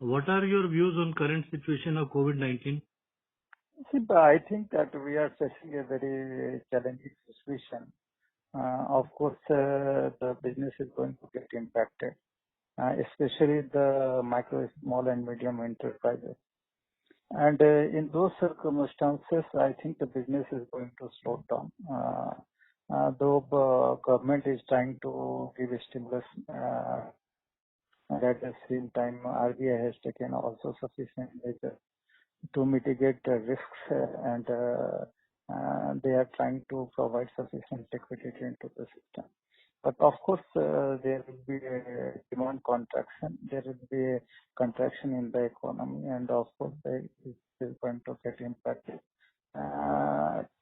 What are your views on current situation of COVID-19? See, but I think that we are facing a very challenging situation. Of course, the business is going to get impacted, especially the micro, small, and medium enterprises. And in those circumstances, I think the business is going to slow down. Though the government is trying to give a stimulus, and at the same time, RBI has taken also sufficient measures to mitigate the risks, and they are trying to provide sufficient liquidity into the system. But of course, there will be a demand contraction. There will be a contraction in the economy, and of course, it is going to get impacted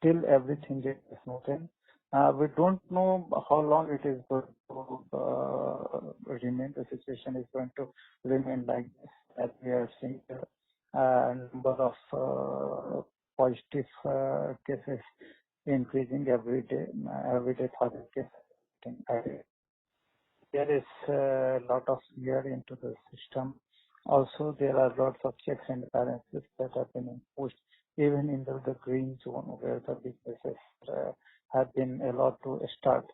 till everything is smoothened. We don't know how long it is going to remain. The situation is going to remain like this, as we are seeing the number of positive cases increasing every day. Every day, 1,000 cases. There is a lot of fear into the system. Also, there are lots of checks and balances that have been imposed, even in the green zone where the businesses have been allowed to start.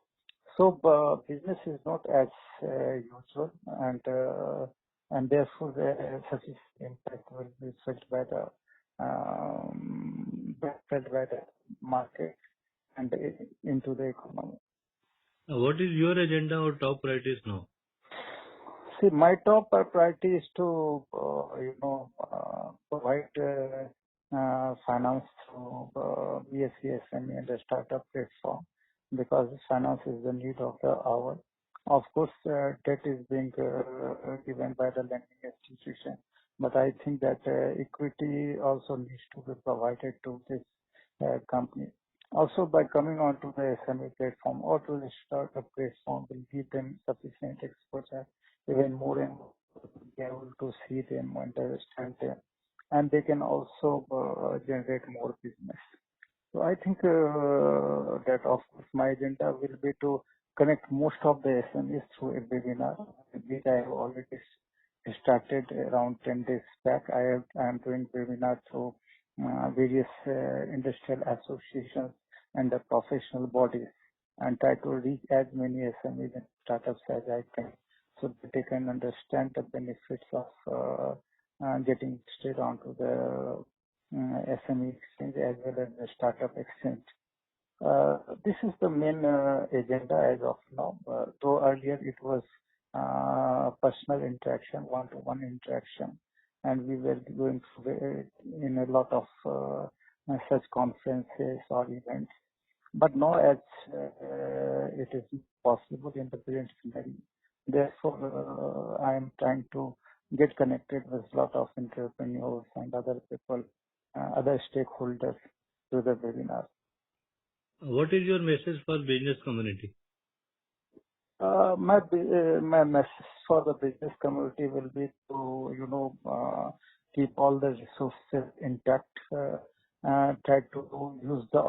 So, business is not as usual, and therefore such impact will be felt by the market and into the economy. What is your agenda or top priorities now? See, my top priority is to, provide finance through BSE SME and the startup platform, because finance is the need of the hour. Of course, debt is being given by the lending institution, but I think that equity also needs to be provided to this company. Also, by coming onto the SME platform or to the startup platform will give them sufficient exposure, even more, and be able to see them, understand them, and they can also generate more business. So I think that, of course, my agenda will be to connect most of the SMEs through a webinar, which I have already started around 10 days back. I am doing webinar through various industrial associations and the professional bodies, and try to reach as many SMEs and startups as I can, so that they can understand the benefits of getting straight onto the SME exchange as well as the startup exchange. This is the main agenda as of now. Though earlier it was personal interaction, one-to-one interaction, and we were going through in a lot of such conferences or events. But now, as it is possible in the present scenario, therefore I am trying to get connected with a lot of entrepreneurs and other people, other stakeholders through the webinar. What is your message for business community? My message for the business community will be to keep all the resources intact. Try to use the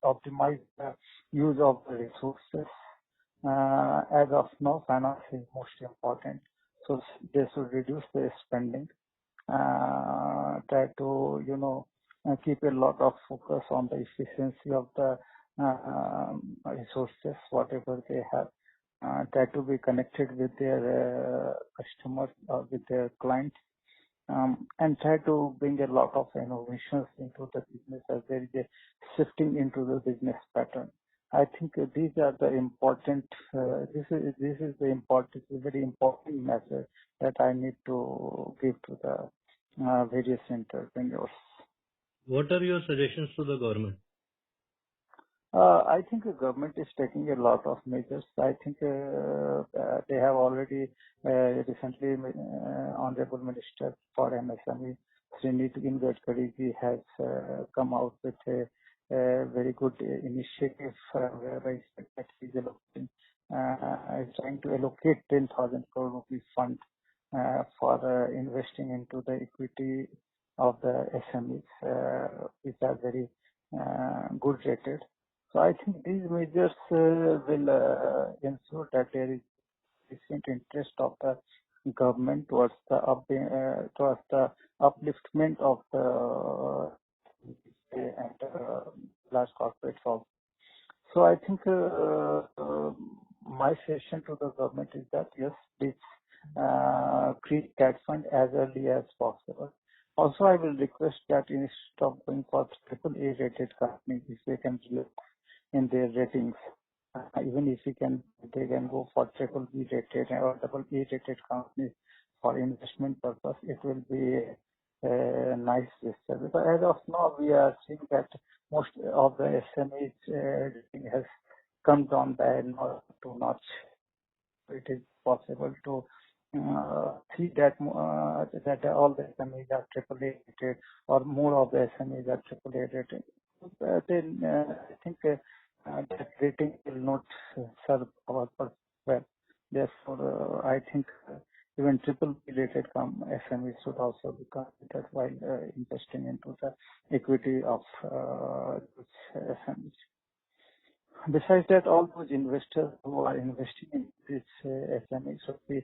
optimize the use of the resources. As of now, finance is most important, so they should reduce their spending. Try to keep a lot of focus on the efficiency of the resources, whatever they have. Try to be connected with their customers or with their clients, and try to bring a lot of innovations into the business as there is a shifting into the business pattern. I think these are the important. This is the important, very important message that I need to give to the various entrepreneurs. What are your suggestions to the government? I think the government is taking a lot of measures. I think they have already recently, Honorable Minister for MSME, Sri Nitin Gadkari ji, has come out with a very good initiative whereby he is trying to allocate 10,000 crore rupees fund for investing into the equity of the SMEs, which are very good rated. So I think these measures will ensure that there is sufficient interest of the government towards the upliftment of the and large corporates also. So I think my suggestion to the government is that yes, please create that fund as early as possible. Also, I will request that instead of going for triple A rated companies, if they can look in their ratings, even if they can go for triple B rated or double A rated companies for investment purpose. It will be a nice gesture. Because as of now, we are seeing that most of the SMEs rating has come down by not too much. It is possible to see that all the SMEs are AAA rated or more of the SMEs are AAA rated. Then I think that rating will not serve our purpose well. Therefore, I think even triple B rated SMEs should also be considered while investing into the equity of those SMEs. Besides that, all those investors who are investing in this SME should be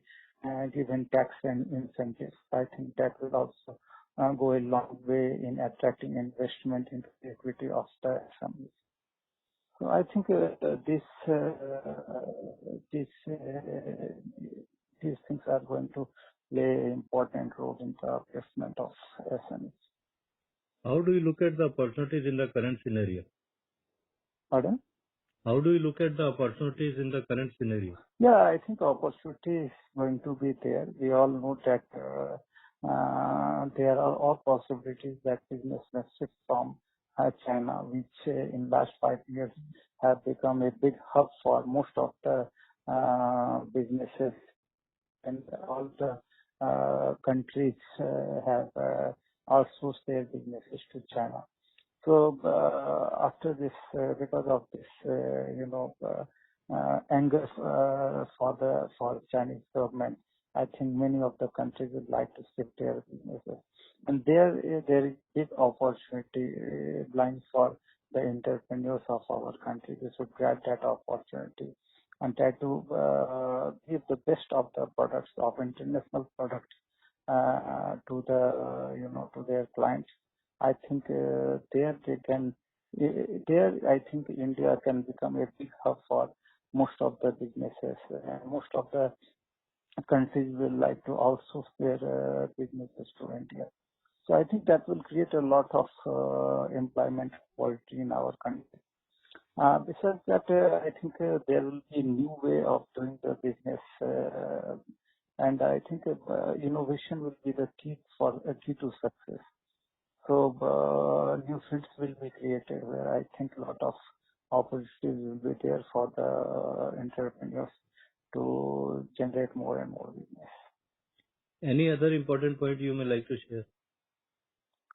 given tax and incentives. I think that will also go a long way in attracting investment into the equity of the SMEs. So I think this, these things are going to play an important role in the upliftment of SMEs. How do you look at the opportunities in the current scenario? Pardon? How do you look at the opportunities in the current scenario? Yeah, I think opportunity is going to be there. We all know that there are all possibilities that business may shift from China, which in last 5 years have become a big hub for most of the businesses, and all the countries have outsourced their businesses to China. So after this, because of this, anger for Chinese government, I think many of the countries would like to shift their businesses, and there is big opportunity lying for the entrepreneurs of our country. They should grab that opportunity and try to give the best of the products of international products to the to their clients. I think I think India can become a big hub for most of the businesses. Most of the countries will like to outsource their businesses to India. So I think that will create a lot of employment quality in our country. Besides that, I think there will be a new way of doing the business, and I think innovation will be the key to success. So new fields will be created where I think a lot of opportunities will be there for the entrepreneurs to generate more and more business. Any other important point you may like to share?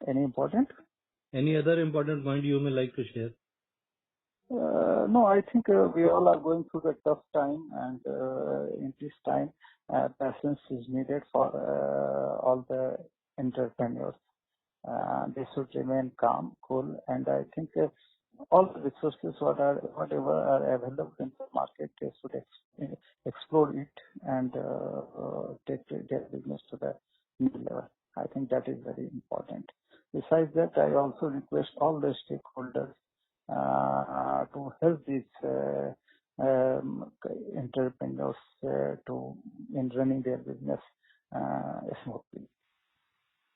Any important? Any other important point you may like to share? No, I think we all are going through the tough time, and in this time, patience is needed for all the entrepreneurs. They should remain calm, cool, and I think all the resources whatever are available in the market, they should explore it and take their business to the new level. I think that is very important. Besides that, I also request all the stakeholders to help these entrepreneurs in running their business smoothly.